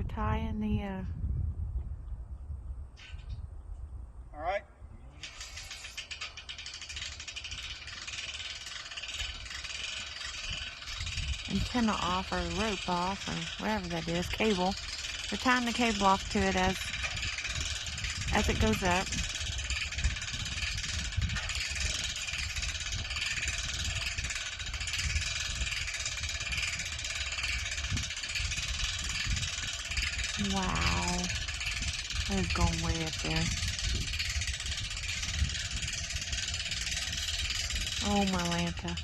They're tying the, All right. antenna off, or rope off, or whatever that is, cable. They're tying the cable off to it as it goes up. Wow. That is going way up there. Oh, my Lanta.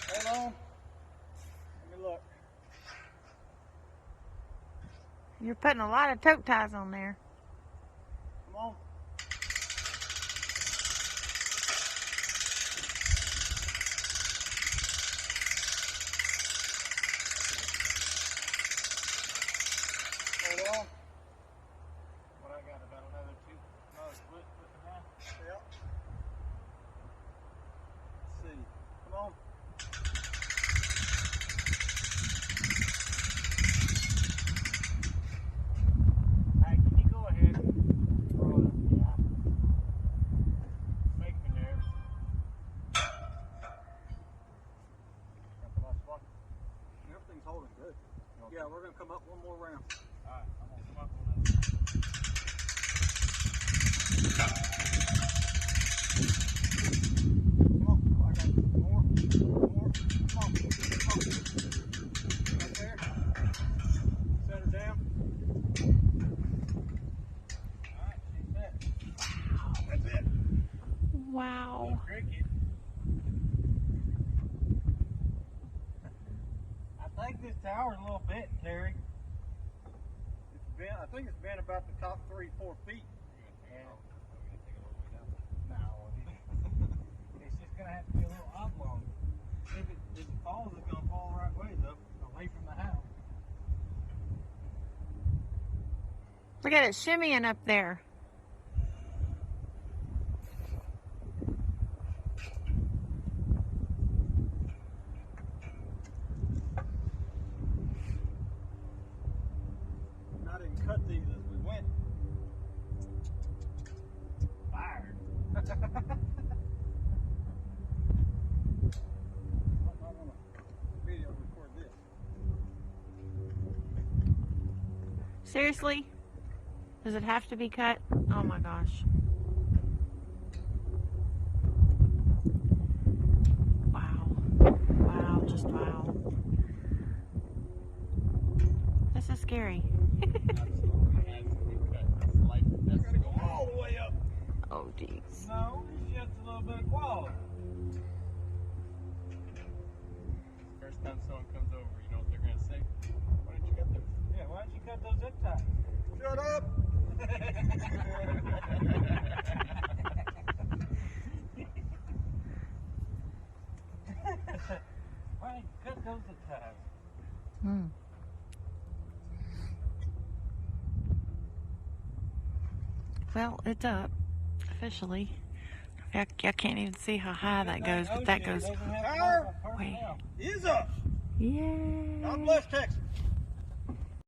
Hold on. Let me look. You're putting a lot of tote ties on there. Come on. Hold on. What I got, about another split with the half? Yep. Let's see. Come on. Hey, can you go ahead and throw it up? Yeah. Make me nervous. Got the last one? Everything's holding good. Yeah, we're going to come up one more round. Alright, I'm going to come up on that. Come on. I got more. More. Come on. Come on. Right there. Set it down. Alright, she's set. That's it. Wow. Cricket. I think this tower's a little bent, Terry. I think it's been about the top 3-4 feet. Yeah. No, it's just gonna have to be a little oblong. If it falls, it's gonna fall the right way though, away from the house. Look at it shimmying up there. And I didn't cut these as we went. Fired. I want to video record this. Seriously? Does it have to be cut? Oh my gosh. Wow. Wow, just wow. This is scary. Absolutely has to be cut. It's like that's Gotta go all the way up. Oh, jeez. No, it's just a little bit of quality. First time someone comes over, you know what they're gonna say? Why didn't you cut those? Yeah, why didn't you cut those zip ties? Shut up. Why didn't you cut those zip ties? Hmm. Well, it's up officially. I can't even see how high that goes, but that goes. Tower Wait. is up. Yay! God bless Texas.